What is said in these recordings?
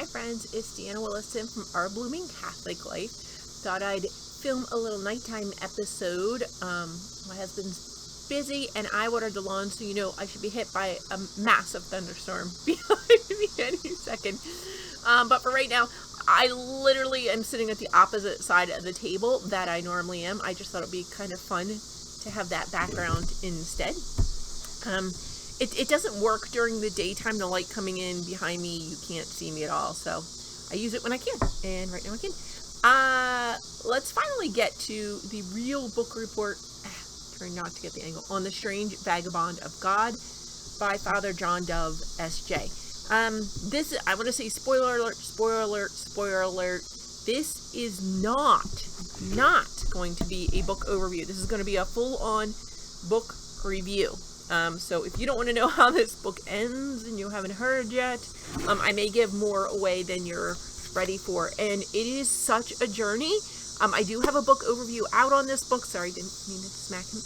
Hi friends, it's Deanna Williston from Our Blooming Catholic Life. Thought I'd film a little nighttime episode. My husband's busy and I watered the lawn, so you know I should be hit by a massive thunderstorm behind me any second. But for right now, I literally am sitting at the opposite side of the table that I normally am. I just thought it'd be kind of fun to have that background instead. It doesn't work during the daytime, the light coming in behind me, you can't see me at all, so I use it when I can, and right now I can. Let's finally get to the real book report, trying not to get the angle, on The Strange Vagabond of God by Father John Dove, S.J. This, I want to say spoiler alert, this is not going to be a book overview. This is going to be a full-on book review. So if you don't want to know how this book ends and you haven't heard yet, I may give more away than you're ready for. And it is such a journey. I do have a book overview out on this book. Sorry, didn't mean to smack him.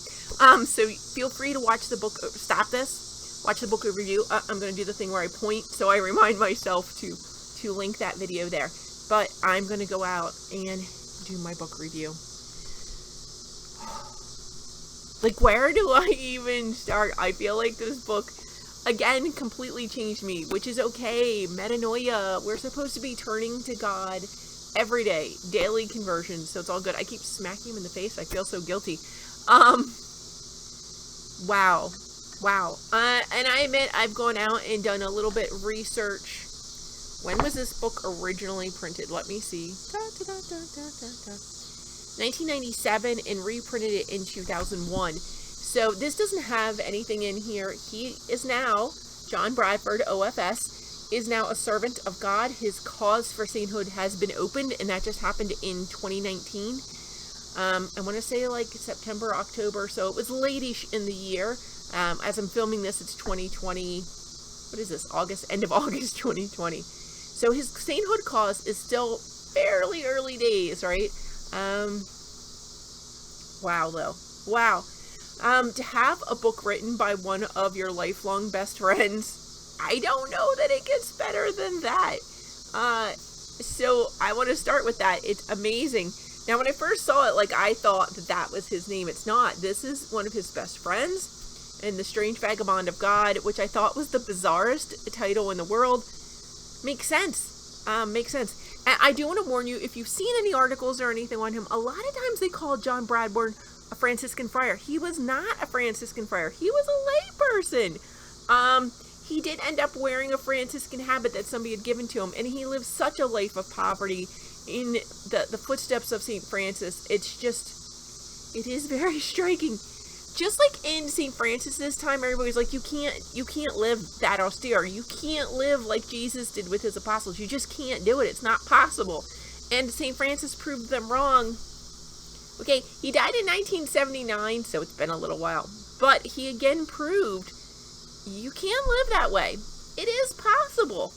So feel free to watch the book. Stop this. Watch the book overview. I'm going to do the thing where I point, so I remind myself to link that video there. But I'm going to go out and do my book review. Like, where do I even start? I feel like this book, again, completely changed me, which is okay. Metanoia. We're supposed to be turning to God every day. Daily conversion, so it's all good. I keep smacking him in the face. I feel so guilty. Wow. And I admit, I've gone out and done a little bit of research. When was this book originally printed? Let me see. 1997, and reprinted it in 2001. So this doesn't have anything in here. He is now, John Bradburne, OFS, is now a servant of God. His cause for sainthood has been opened, and that just happened in 2019. I want to say like September, October, so it was late-ish in the year. As I'm filming this, it's 2020, what is this, August, end of August 2020. So his sainthood cause is still fairly early days, right? Wow, though. Wow. To have a book written by one of your lifelong best friends, I don't know that it gets better than that. So I want to start with that. It's amazing. Now, when I first saw it, like, I thought that was his name. It's not. This is one of his best friends, and The Strange Vagabond of God, which I thought was the bizarrest title in the world. Makes sense. Makes sense. And I do want to warn you, if you've seen any articles or anything on him, a lot of times they call John Bradburne a Franciscan friar. He was not a Franciscan friar. He was a lay person. He did end up wearing a Franciscan habit that somebody had given to him, and he lived such a life of poverty in the footsteps of St. Francis. It's just, it is very striking. Just like in St. Francis's time, everybody's like, you can't live that austere. You can't live like Jesus did with his apostles. You just can't do it. It's not possible. And St. Francis proved them wrong. Okay, he died in 1979, so it's been a little while. But he again proved you can live that way. It is possible.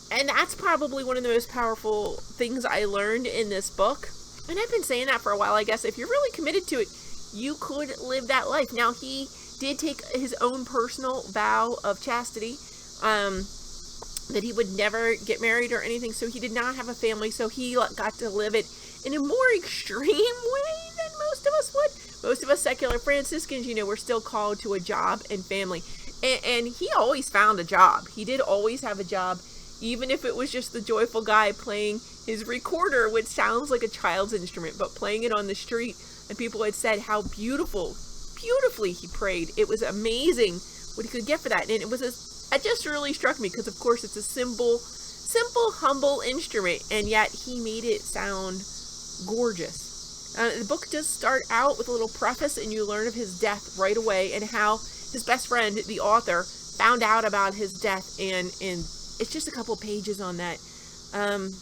And that's probably one of the most powerful things I learned in this book. And I've been saying that for a while, I guess. If you're really committed to it, you could live that life. Now, he did take his own personal vow of chastity, that he would never get married or anything, so he did not have a family, so he got to live it in a more extreme way than most of us would. Most of us secular Franciscans, you know, we're still called to a job and family. And he always found a job. He did always have a job, even if it was just the joyful guy playing his recorder, which sounds like a child's instrument, but playing it on the street. And people had said how beautifully he prayed. It was amazing what he could get for that. And it just really struck me because, of course, it's a simple, humble instrument. And yet he made it sound gorgeous. The book does start out with a little preface, and you learn of his death right away and how his best friend, the author, found out about his death. And it's just a couple pages on that. And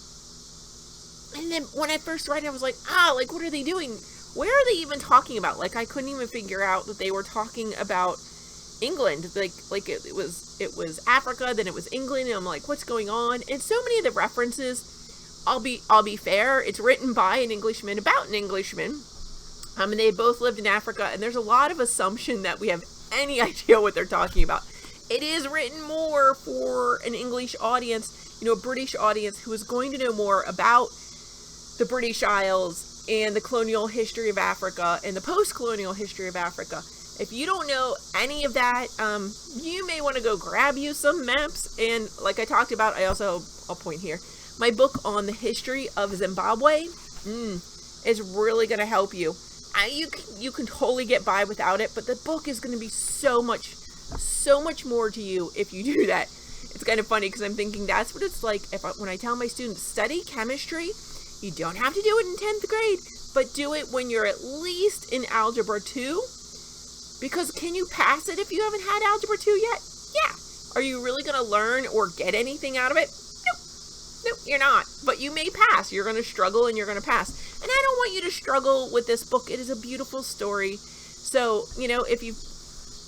then when I first read it, I was like, like, what are they doing? Where are they even talking about? Like, I couldn't even figure out that they were talking about England. Like it was Africa, then it was England, and I'm like, what's going on? And so many of the references, I'll be fair, it's written by an Englishman about an Englishman. And they both lived in Africa, and there's a lot of assumption that we have any idea what they're talking about. it is written more for an English audience, a British audience who is going to know more about the British Isles and the colonial history of Africa and the post-colonial history of Africa. If you don't know any of that, you may want to go grab you some maps. And like I talked about, I also, I'll point here, my book on the history of Zimbabwe is really going to help you. You can totally get by without it, but the book is going to be so much more to you if you do that. It's kind of funny because I'm thinking that's what it's like when I tell my students, study chemistry. You don't have to do it in 10th grade, but do it when you're at least in Algebra 2. Because can you pass it if you haven't had Algebra 2 yet? Yeah. Are you really going to learn or get anything out of it? Nope, you're not. But you may pass. You're going to struggle and you're going to pass. And I don't want you to struggle with this book. It is a beautiful story. So, if you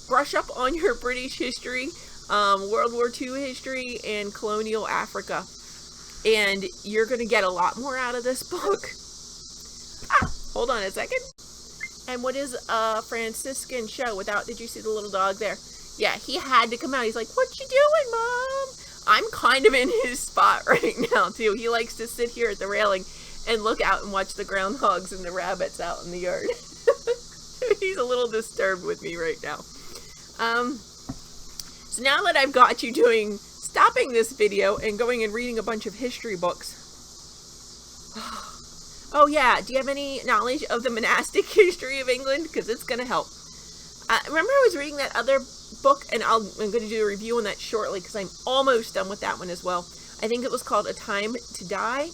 brush up on your British history, World War II history, and colonial Africa, and you're going to get a lot more out of this book. Hold on a second. And what is a Franciscan show without, did you see the little dog there? Yeah, he had to come out. He's like, what you doing, Mom? I'm kind of in his spot right now, too. He likes to sit here at the railing and look out and watch the groundhogs and the rabbits out in the yard. He's a little disturbed with me right now. So now that I've got you stopping this video and going and reading a bunch of history books. Oh yeah, do you have any knowledge of the monastic history of England? Because it's going to help. Remember I was reading that other book, and I'm going to do a review on that shortly because I'm almost done with that one as well. I think it was called A Time to Die,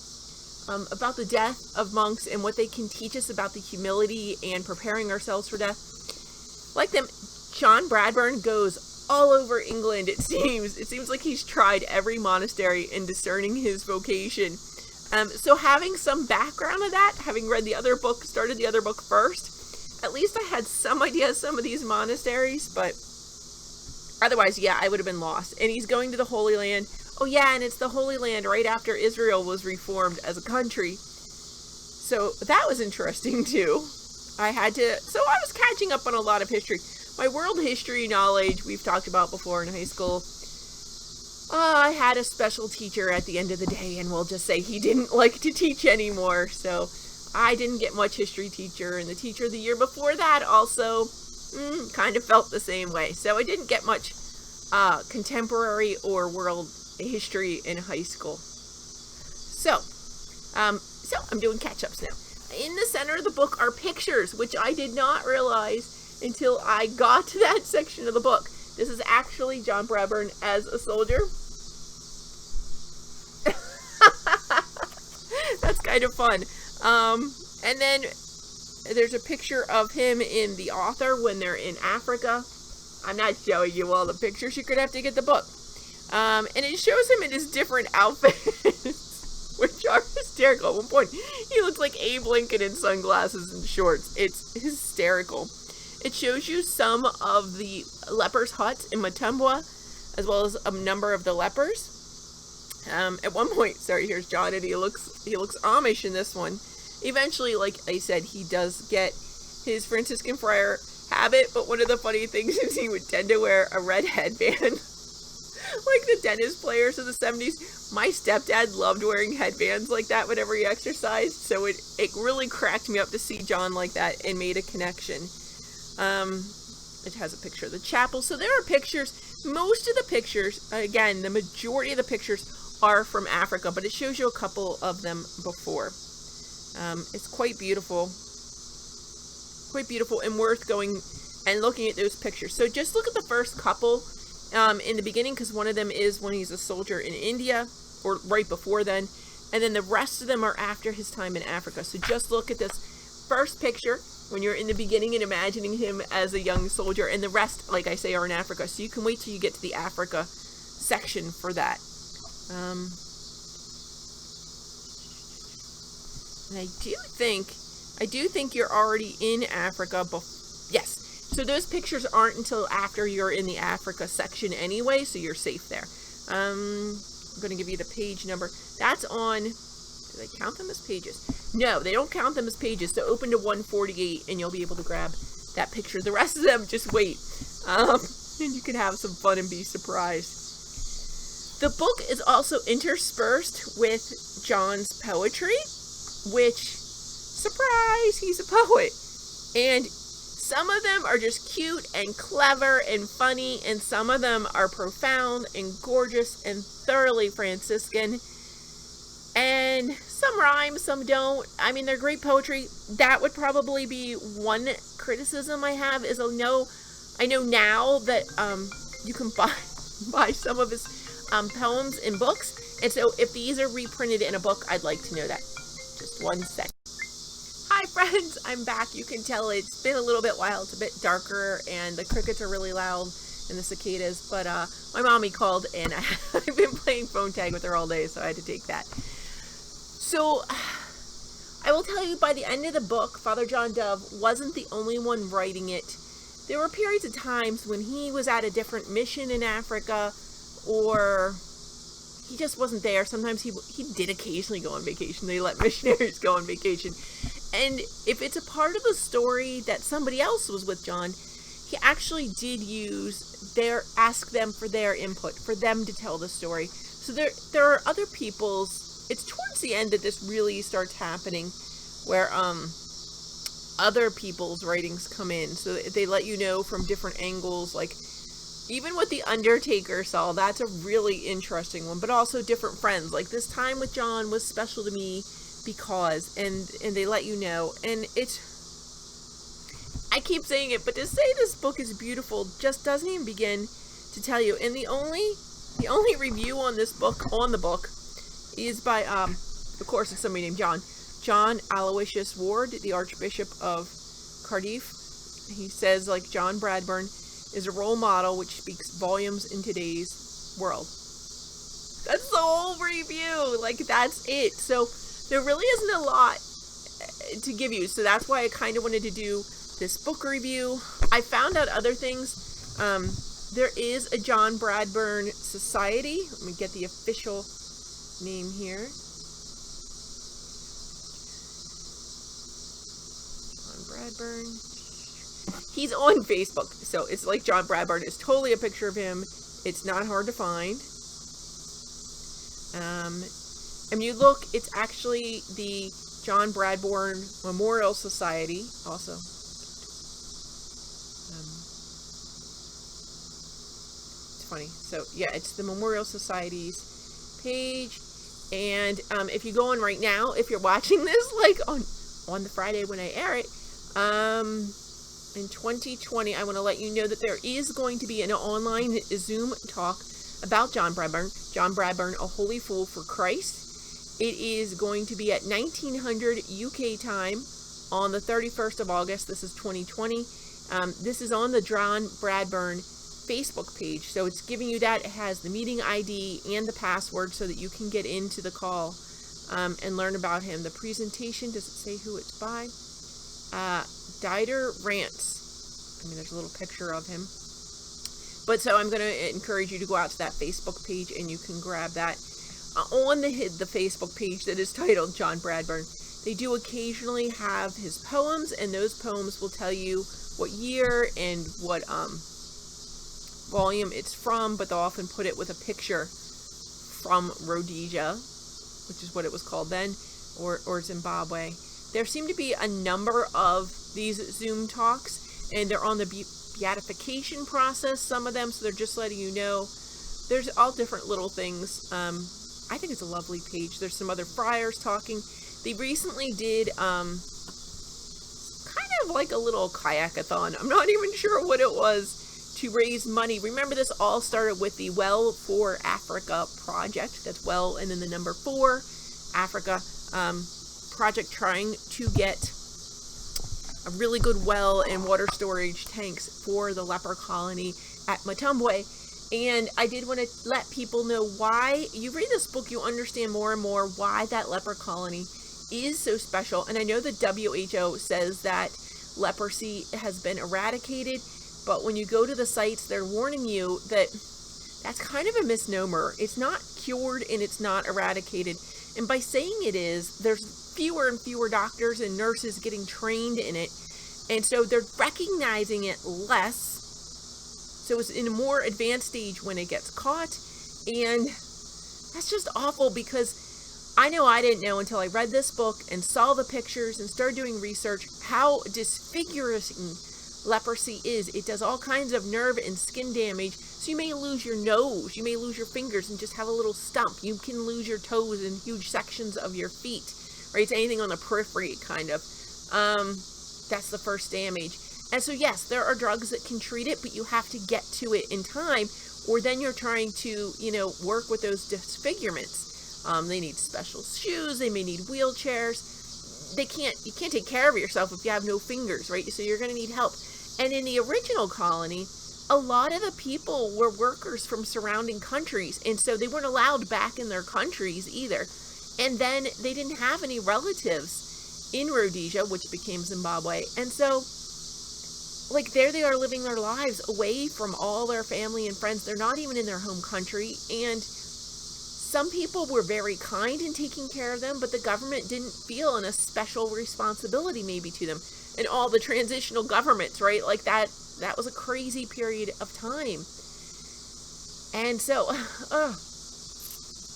about the death of monks and what they can teach us about the humility and preparing ourselves for death. Like them, John Bradburne goes all over England, it seems. It seems like he's tried every monastery in discerning his vocation. So having some background of that, having read the other book, started the other book first, at least I had some idea of some of these monasteries, but otherwise, yeah, I would have been lost. And he's going to the Holy Land. Oh yeah, and it's the Holy Land right after Israel was reformed as a country. So that was interesting too. So I was catching up on a lot of history. My world history knowledge, we've talked about before in high school. I had a special teacher at the end of the day, and we'll just say he didn't like to teach anymore, so I didn't get much history teacher, and the teacher the year before that also kind of felt the same way. So I didn't get much contemporary or world history in high school. So I'm doing catch-ups now. In the center of the book are pictures, which I did not realize until I got to that section of the book. This is actually John Bradburne as a soldier. That's kind of fun. And then there's a picture of him in The Author when they're in Africa. I'm not showing you all the pictures. You're going to have to get the book. And it shows him in his different outfits, which are hysterical. At one point, he looks like Abe Lincoln in sunglasses and shorts. It's hysterical. It shows you some of the lepers' huts in Matumbwa, as well as a number of the lepers. At one point, here's John, and he looks Amish in this one. Eventually, like I said, he does get his Franciscan friar habit, but one of the funny things is he would tend to wear a red headband. Like the tennis players of the 70s. My stepdad loved wearing headbands like that whenever he exercised, so it really cracked me up to see John like that and made a connection. It has a picture of the chapel. So there are pictures. Most of the pictures, again, the majority of the pictures are from Africa, but it shows you a couple of them before. It's quite beautiful. Quite beautiful and worth going and looking at those pictures. So just look at the first couple in the beginning, because one of them is when he's a soldier in India, or right before then. And then the rest of them are after his time in Africa. So just look at this first picture when you're in the beginning and imagining him as a young soldier, and the rest, like I say, are in Africa. So you can wait till you get to the Africa section for that. And I do think you're already in Africa. Yes. So those pictures aren't until after you're in the Africa section anyway, so you're safe there. I'm going to give you the page number. That's on, do they count them as pages? No, they don't count them as pages. So open to 148 and you'll be able to grab that picture. The rest of them, just wait. and you can have some fun and be surprised. The book is also interspersed with John's poetry, which, surprise, he's a poet. And some of them are just cute and clever and funny, and some of them are profound and gorgeous and thoroughly Franciscan. And some rhyme, some don't. I mean, they're great poetry. That would probably be one criticism I have, is I know now that you can buy some of his poems in books. And so if these are reprinted in a book, I'd like to know that. Just one sec. Hi friends, I'm back. You can tell it's been a little bit while. It's a bit darker and the crickets are really loud and the cicadas. But my mommy called and I've been playing phone tag with her all day, so I had to take that. So I will tell you, by the end of the book, Father John Dove wasn't the only one writing it. There were periods of times when he was at a different mission in Africa, or he just wasn't there. Sometimes he did occasionally go on vacation. They let missionaries go on vacation. And if it's a part of the story that somebody else was with John, he actually did ask them for their input, for them to tell the story. So there are other people's, it's towards the end that this really starts happening, where other people's writings come in. So they let you know from different angles, like even what the Undertaker saw, that's a really interesting one, but also different friends. Like, this time with John was special to me because, and they let you know, and it's, I keep saying it, but to say this book is beautiful just doesn't even begin to tell you. And the only review on this book, on the book, is by, of course, it's somebody named John Aloysius Ward, the Archbishop of Cardiff. He says, like, John Bradburne is a role model which speaks volumes in today's world. That's the whole review. Like, that's it. So there really isn't a lot to give you. So that's why I kind of wanted to do this book review. I found out other things. There is a John Bradburne Society. Let me get the official name here. John Bradburne. He's on Facebook, so it's like John Bradburne. It's totally a picture of him. It's not hard to find. And you look, it's actually the John Bradburne Memorial Society also. It's funny. So yeah, it's the Memorial Society's page. And if you go on right now, if you're watching this like on the Friday when I air it, in 2020, I want to let you know that there is going to be an online Zoom talk about John Bradburne. John Bradburne, A Holy Fool for Christ. It is going to be at 1900 UK time on the 31st of August. This is 2020. This is on the John Bradburne Facebook page. So it's giving you that. It has the meeting ID and the password so that you can get into the call and learn about him. The presentation, does it say who it's by? Dieter Rance. I mean, there's a little picture of him. But so I'm going to encourage you to go out to that Facebook page and you can grab that. On the Facebook page that is titled John Bradburne, they do occasionally have his poems, and those poems will tell you what year and what volume it's from, but they'll often put it with a picture from Rhodesia, which is what it was called then, or Zimbabwe. There seem to be a number of these Zoom talks, and they're on the beatification process, some of them, so they're just letting you know. There's all different little things. I think it's a lovely page. There's some other friars talking. They recently did kind of like a little kayak-a-thon. I'm not even sure what it was, to raise money. Remember, this all started with the Well for Africa project. That's well and then the number 4, Africa project, trying to get a really good well and water storage tanks for the leper colony at Matumbwe. And I did want to let people know why. You read this book, you understand more and more why that leper colony is so special. And I know the WHO says that leprosy has been eradicated, but when you go to the sites, they're warning you that that's kind of a misnomer. It's not cured and it's not eradicated. And by saying it is, there's fewer and fewer doctors and nurses getting trained in it. And so they're recognizing it less. So it's in a more advanced stage when it gets caught. And that's just awful, because I know I didn't know until I read this book and saw the pictures and started doing research how disfiguring leprosy is. It does all kinds of nerve and skin damage. So you may lose your nose, you may lose your fingers and just have a little stump. You can lose your toes and huge sections of your feet, right? It's anything on the periphery, kind of. That's the first damage. And so yes, there are drugs that can treat it, but you have to get to it in time, or then you're trying to, work with those disfigurements. They need special shoes, they may need wheelchairs. You can't take care of yourself if you have no fingers, right? So you're going to need help. And in the original colony, a lot of the people were workers from surrounding countries, and so they weren't allowed back in their countries either. And then they didn't have any relatives in Rhodesia, which became Zimbabwe. And so, there they are living their lives away from all their family and friends. They're not even in their home country. And some people were very kind in taking care of them, but the government didn't feel a special responsibility maybe to them. And all the transitional governments, right? That was a crazy period of time. And so,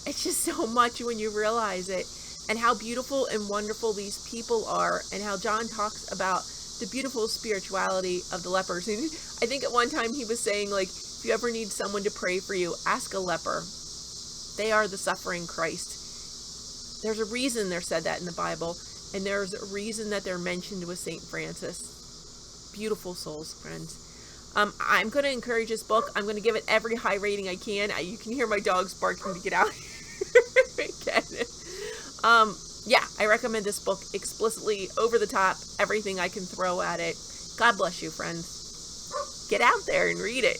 it's just so much when you realize it, and how beautiful and wonderful these people are, and how John talks about the beautiful spirituality of the lepers. And I think at one time he was saying, if you ever need someone to pray for you, ask a leper. They are the suffering Christ. There's a reason they're said that in the Bible, and there's a reason that they're mentioned with St. Francis. Beautiful souls, friends. I'm going to encourage this book. I'm going to give it every high rating I can. You can hear my dogs barking to get out again. Yeah, I recommend this book explicitly, over the top, everything I can throw at it. God bless you, friends. Get out there and read it.